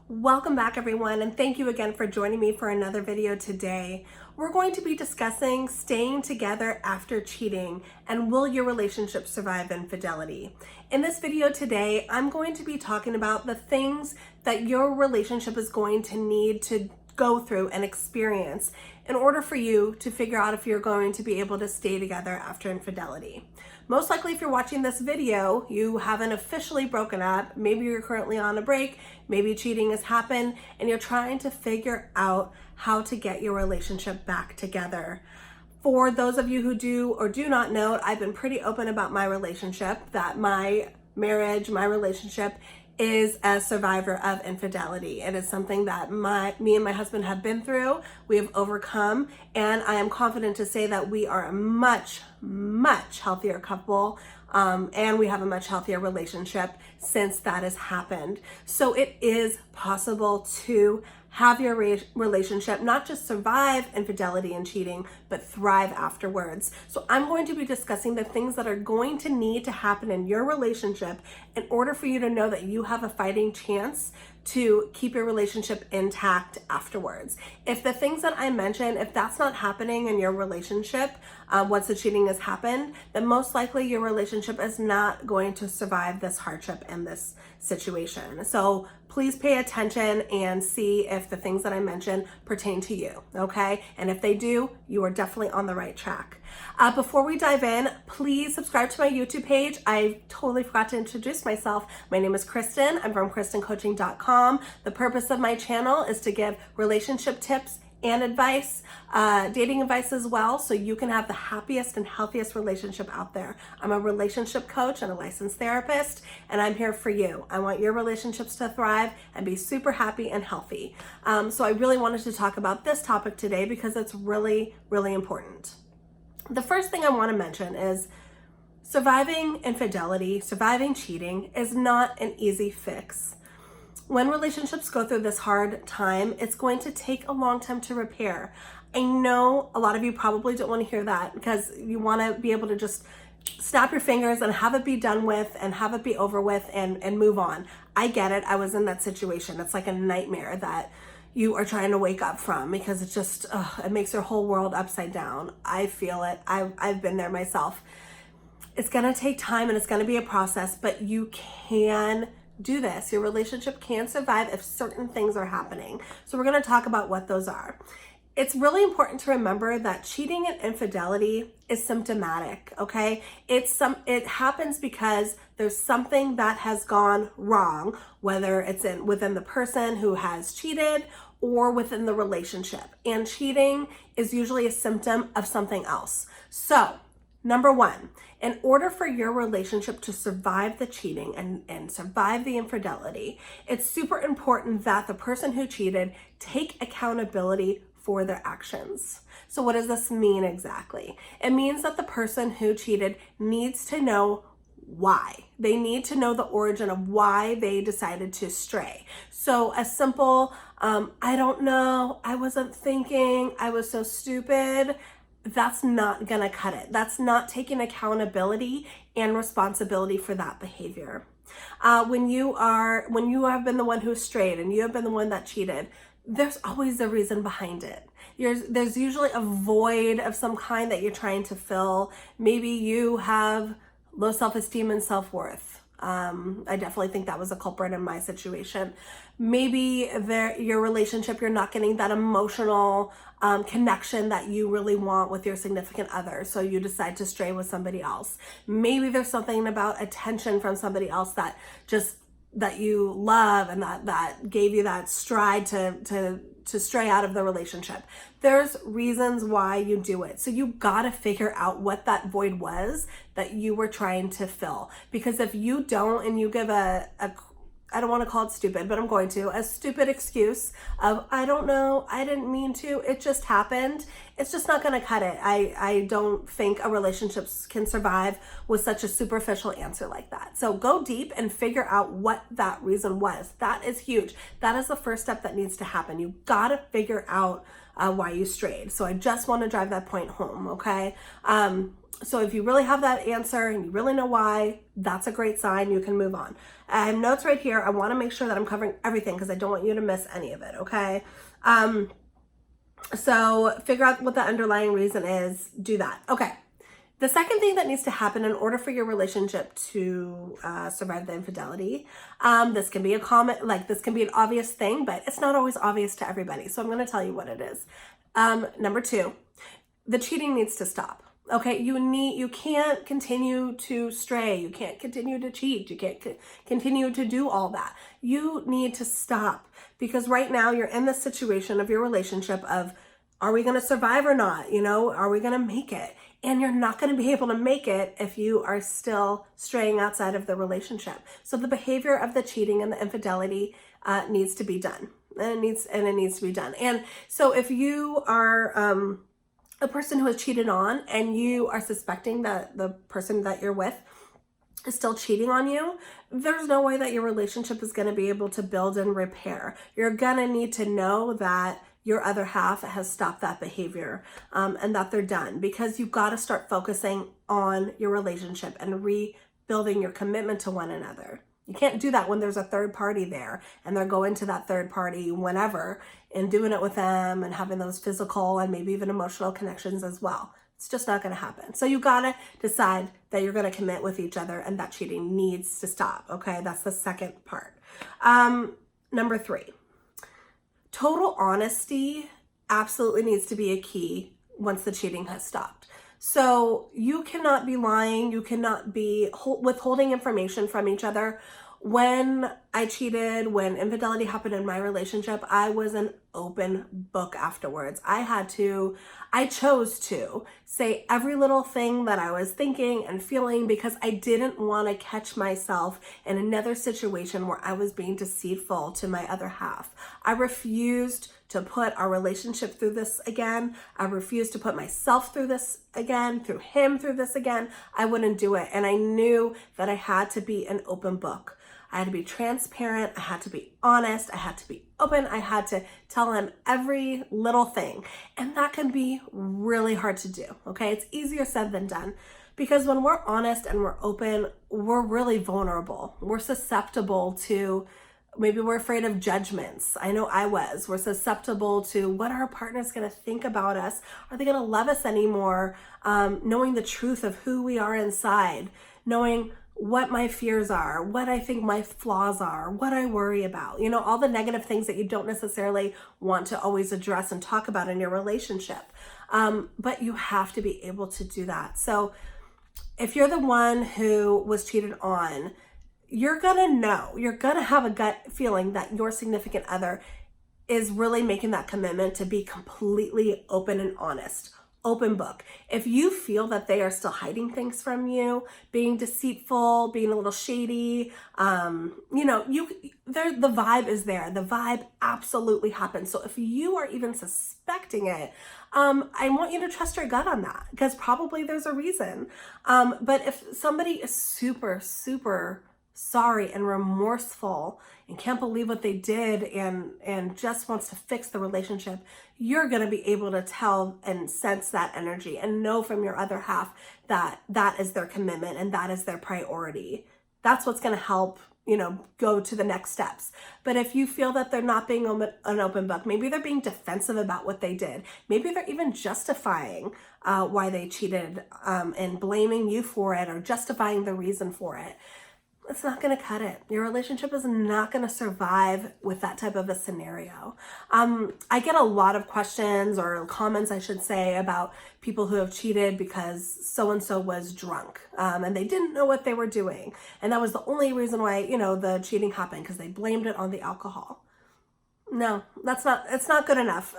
Welcome back everyone, and thank you again for joining me for another video today. We're going to be discussing staying together after cheating and will your relationship survive infidelity. In this video today, I'm going to be talking about the things that your relationship is going to need to go through and experience in order for you to figure out if you're going to be able to stay together after infidelity. Most likely, if you're watching this video, you haven't officially broken up. Maybe you're currently on a break, maybe cheating has happened, and you're trying to figure out how to get your relationship back together. For those of you who do or do not know, I've been pretty open about my relationship, that my marriage, my relationship is a survivor of infidelity. It is something that me and my husband have been through, we have overcome, and I am confident to say that we are a much healthier couple, and we have a much healthier relationship since that has happened. So it is possible to have your relationship not just survive infidelity and cheating, but thrive afterwards. So I'm going to be discussing the things that are going to need to happen in your relationship in order for you to know that you have a fighting chance to keep your relationship intact afterwards. If the things that I mentioned, if that's not happening in your relationship, once the cheating has happened, then most likely your relationship is not going to survive this hardship and this situation. So please pay attention and see if the things that I mentioned pertain to you, okay? And if they do, you are definitely on the right track. Before we dive in, please subscribe to my YouTube page. I totally forgot to introduce myself. My name is Kristin. I'm from KristinCoaching.com. The purpose of my channel is to give relationship tips and advice, dating advice as well, so you can have the happiest and healthiest relationship out there. I'm a relationship coach and a licensed therapist, and I'm here for you. I want your relationships to thrive and be super happy and healthy. So I really wanted to talk about this topic today because it's really important. The first thing I want to mention is surviving infidelity, surviving cheating is not an easy fix. When relationships go through this hard time, it's going to take a long time to repair. I know a lot of you probably don't want to hear that because you want to be able to just snap your fingers and have it be done with and have it be over with and move on. I get it. I was in that situation. It's like a nightmare that you are trying to wake up from because it just, it makes your whole world upside down. I feel it. I've been there myself. It's going to take time and it's going to be a process, but you can do this. Your relationship can survive if certain things are happening. So we're going to talk about what those are. It's really important to remember that cheating and infidelity is symptomatic, okay? It happens because there's something that has gone wrong, whether it's within the person who has cheated or within the relationship. And cheating is usually a symptom of something else. So, number one, in order for your relationship to survive the cheating and survive the infidelity, it's super important that the person who cheated take accountability for their actions. So what does this mean exactly? It means that the person who cheated needs to know why. They need to know the origin of why they decided to stray. So a simple, I don't know, I wasn't thinking, I was so stupid, that's not gonna cut it. That's not taking accountability and responsibility for that behavior. When you have been the one who strayed and you have been the one that cheated, there's always a reason behind it. There's usually a void of some kind that you're trying to fill. Maybe you have low self-esteem and self-worth. I definitely think that was a culprit in my situation. Maybe your relationship, you're not getting that emotional connection that you really want with your significant other, so you decide to stray with somebody else. Maybe there's something about attention from somebody else that you love and that gave you that stride to stray out of the relationship. There's reasons why you do it. So you gotta figure out what that void was that you were trying to fill. Because if you don't and you give I don't want to call it stupid, but I'm going to, a stupid excuse of, I don't know, I didn't mean to, it just happened, it's just not going to cut it. I don't think a relationship can survive with such a superficial answer like that. So go deep and figure out what that reason was. That is huge. That is the first step that needs to happen. You got to figure out why you strayed. So I just want to drive that point home, okay? So if you really have that answer and you really know why, that's a great sign. You can move on. I have notes right here. I want to make sure that I'm covering everything because I don't want you to miss any of it, okay? So figure out what the underlying reason is. Do that. Okay. The second thing that needs to happen in order for your relationship to survive the infidelity, this can be a common, like this can be an obvious thing, but it's not always obvious to everybody. So I'm going to tell you what it is. Number 2, the cheating needs to stop. Okay, you can't continue to stray. You can't continue to cheat. You can't continue to do all that. You need to stop, because right now you're in this situation of your relationship of, are we going to survive or not? You know, are we going to make it? And you're not going to be able to make it if you are still straying outside of the relationship. So the behavior of the cheating and the infidelity needs to be done. And it needs to be done. And so if you are a person who has cheated on and you are suspecting that the person that you're with is still cheating on you, there's no way that your relationship is going to be able to build and repair. You're going to need to know that your other half has stopped that behavior and that they're done, because you've got to start focusing on your relationship and rebuilding your commitment to one another. You can't do that when there's a third party there and they're going to that third party whenever and doing it with them and having those physical and maybe even emotional connections as well. It's just not going to happen. So you got to decide that you're going to commit with each other and that cheating needs to stop. Okay, that's the second part. Number 3, total honesty absolutely needs to be a key once the cheating has stopped. So you cannot be lying. You cannot be withholding information from each other. When I cheated, when infidelity happened in my relationship, I was an open book afterwards. I chose to say every little thing that I was thinking and feeling, because I didn't want to catch myself in another situation where I was being deceitful to my other half. I refused to put our relationship through this again. I refused to put myself through this again, through him through this again. I wouldn't do it. And I knew that I had to be an open book. I had to be transparent. I had to be honest. I had to be open. I had to tell him every little thing. And that can be really hard to do, okay? It's easier said than done, because when we're honest and we're open, we're really vulnerable. We're susceptible to, maybe we're afraid of judgments. I know I was. We're susceptible to what our partner's going to think about us. Are they going to love us anymore? Knowing the truth of who we are inside, knowing what my fears are, what I think my flaws are, what I worry about, you know, all the negative things that you don't necessarily want to always address and talk about in your relationship. But you have to be able to do that. So if you're the one who was cheated on, you're gonna have a gut feeling that your significant other is really making that commitment to be completely open and honest. Open book. If you feel that they are still hiding things from you, being deceitful, being a little shady, the vibe is there. The vibe absolutely happens. So if you are even suspecting it, I want you to trust your gut on that, because probably there's a reason. But if somebody is super, super sorry and remorseful and can't believe what they did and just wants to fix the relationship, you're going to be able to tell and sense that energy and know from your other half that that is their commitment and that is their priority. That's what's going to help, go to the next steps. But if you feel that they're not being an open book, maybe they're being defensive about what they did. Maybe they're even justifying why they cheated and blaming you for it or justifying the reason for it. It's not going to cut it. Your relationship is not going to survive with that type of a scenario. I get a lot of questions or comments, I should say, about people who have cheated because so-and-so was drunk and they didn't know what they were doing. And that was the only reason why, the cheating happened, because they blamed it on the alcohol. No, it's not good enough.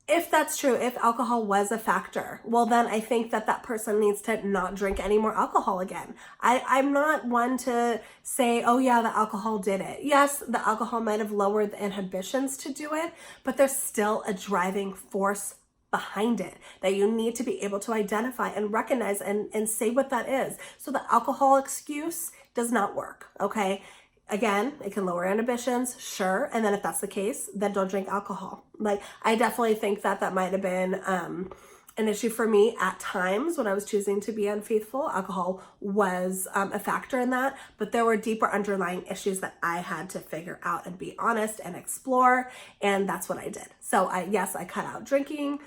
If that's true, if alcohol was a factor, well, then I think that person needs to not drink any more alcohol again. I'm not one to say, oh yeah, the alcohol did it. Yes, the alcohol might have lowered the inhibitions to do it, but there's still a driving force behind it that you need to be able to identify and recognize and say what that is. So the alcohol excuse does not work, okay? Again, it can lower inhibitions, sure. And then if that's the case, then don't drink alcohol. Like, I definitely think that might have been an issue for me at times when I was choosing to be unfaithful. Alcohol was a factor in that, but there were deeper underlying issues that I had to figure out and be honest and explore, and that's what I did. So yes, I cut out drinking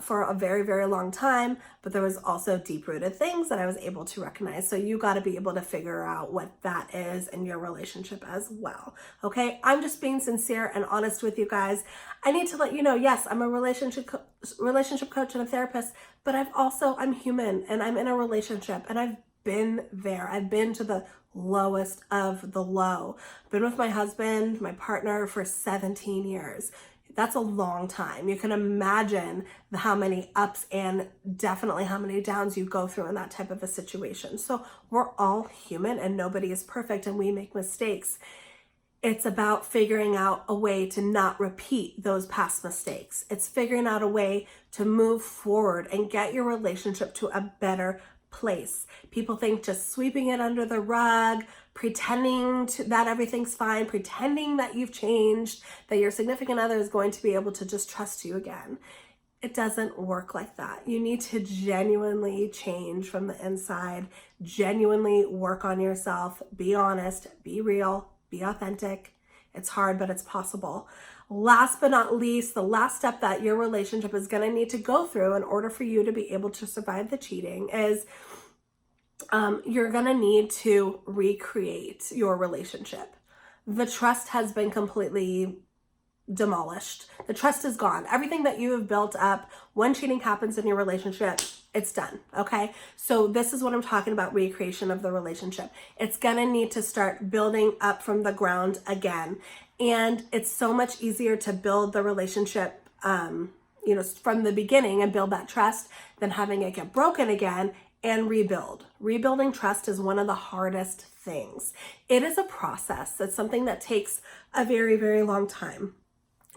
for a very, very long time, but there was also deep-rooted things that I was able to recognize. So you got to be able to figure out what that is in your relationship as well. Okay, I'm just being sincere and honest with you guys. I need to let you know, yes, I'm a relationship coach and a therapist, but I'm human and I'm in a relationship and I've been there. I've been to the lowest of the low. Been with my husband, my partner, for 17 years. That's a long time. You can imagine how many ups and definitely how many downs you go through in that type of a situation. So we're all human and nobody is perfect and we make mistakes. It's about figuring out a way to not repeat those past mistakes. It's figuring out a way to move forward and get your relationship to a better place. People think just sweeping it under the rug, pretending that everything's fine, pretending that you've changed, that your significant other is going to be able to just trust you again. It doesn't work like that. You need to genuinely change from the inside, genuinely work on yourself, be honest, be real, be authentic. It's hard, but it's possible. Last but not least, the last step that your relationship is going to need to go through in order for you to be able to survive the cheating is you're going to need to recreate your relationship. The trust has been completely demolished. The trust is gone. Everything that you have built up when cheating happens in your relationship, it's done. Okay. So this is what I'm talking about, recreation of the relationship. It's going to need to start building up from the ground again. And it's so much easier to build the relationship, from the beginning and build that trust than having it get broken again and rebuild. Rebuilding trust is one of the hardest things. It is a process. It's something that takes a very, very long time.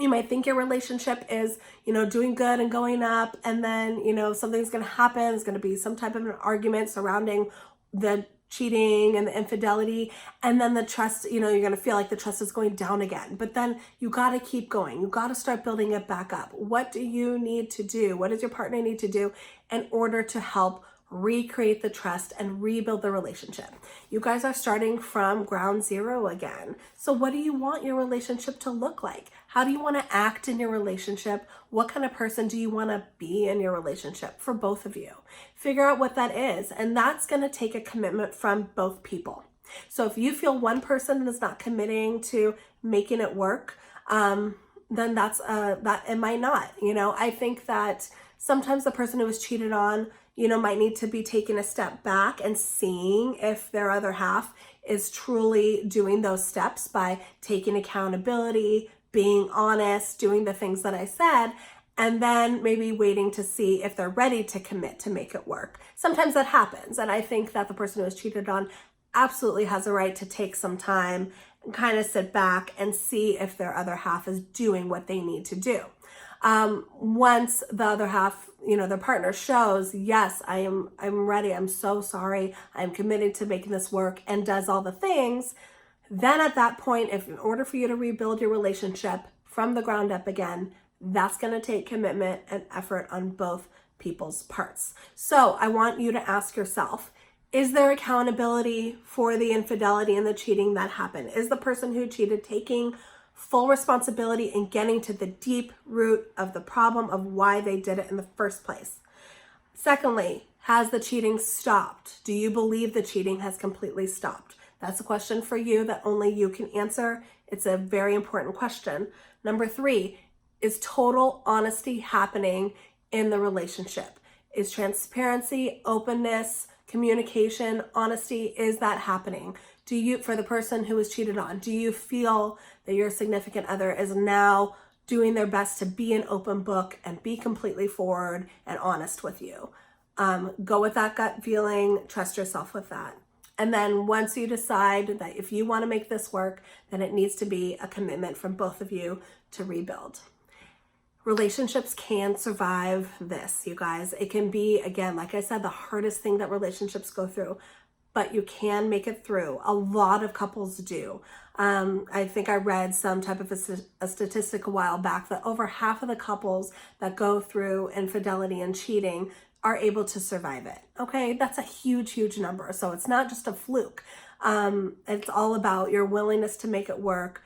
You might think your relationship is, doing good and going up, and then, something's going to happen. There's going to be some type of an argument surrounding the cheating and the infidelity, and then the trust, you're going to feel like the trust is going down again. But then you got to keep going. You got to start building it back up. What do you need to do? What does your partner need to do in order to help recreate the trust and rebuild the relationship? You guys are starting from ground zero again. So what do you want your relationship to look like? How do you want to act in your relationship? What kind of person do you want to be in your relationship for both of you? Figure out what that is. And that's going to take a commitment from both people. So if you feel one person is not committing to making it work, then that it might not. I think that sometimes the person who was cheated on, might need to be taking a step back and seeing if their other half is truly doing those steps by taking accountability, being honest, doing the things that I said, and then maybe waiting to see if they're ready to commit to make it work. Sometimes that happens, and I think that the person who was cheated on absolutely has a right to take some time and kind of sit back and see if their other half is doing what they need to do. Once the other half, their partner shows, yes, I'm ready, I'm so sorry, I'm committed to making this work, and does all the things, then at that point, if in order for you to rebuild your relationship from the ground up again, that's going to take commitment and effort on both people's parts. So I want you to ask yourself, is there accountability for the infidelity and the cheating that happened? Is the person who cheated taking full responsibility and getting to the deep root of the problem of why they did it in the first place? Secondly, has the cheating stopped? Do you believe the cheating has completely stopped? That's a question for you that only you can answer. It's a very important question. Number 3, is total honesty happening in the relationship? Is transparency, openness, communication, honesty, is that happening? For the person who was cheated on, do you feel that your significant other is now doing their best to be an open book and be completely forward and honest with you? Go with that gut feeling, trust yourself with that. And then once you decide that if you want to make this work, then it needs to be a commitment from both of you to rebuild. Relationships can survive this, you guys. It can be, again, like I said, the hardest thing that relationships go through. but you can make it through. A lot of couples do. I think I read some type of a statistic a while back that over half of the couples that go through infidelity and cheating are able to survive it. Okay, that's a huge, huge number. So it's not just a fluke. It's all about your willingness to make it work.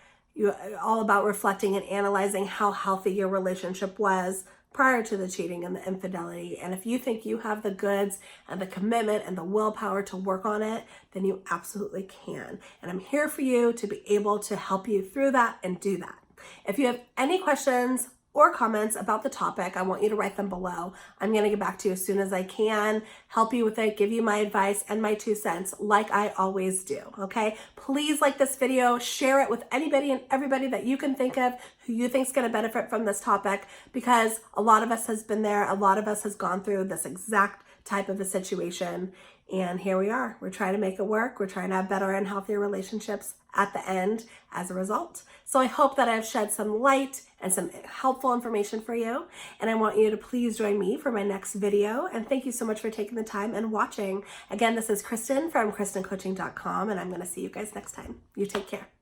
All about reflecting and analyzing how healthy your relationship was prior to the cheating and the infidelity. And if you think you have the goods and the commitment and the willpower to work on it, then you absolutely can. And I'm here for you to be able to help you through that and do that. If you have any questions or comments about the topic, I want you to write them below. I'm going to get back to you as soon as I can, help you with it, give you my advice and my 2 cents like I always do, okay? Please like this video, share it with anybody and everybody that you can think of who you think is going to benefit from this topic, because a lot of us has been there, a lot of us has gone through this exact type of a situation, and here we are. We're trying to make it work. We're trying to have better and healthier relationships at the end as a result. So I hope that I've shed some light and some helpful information for you. And I want you to please join me for my next video. And thank you so much for taking the time and watching. Again, this is Kristin from KristinCoaching.com, and I'm going to see you guys next time. You take care.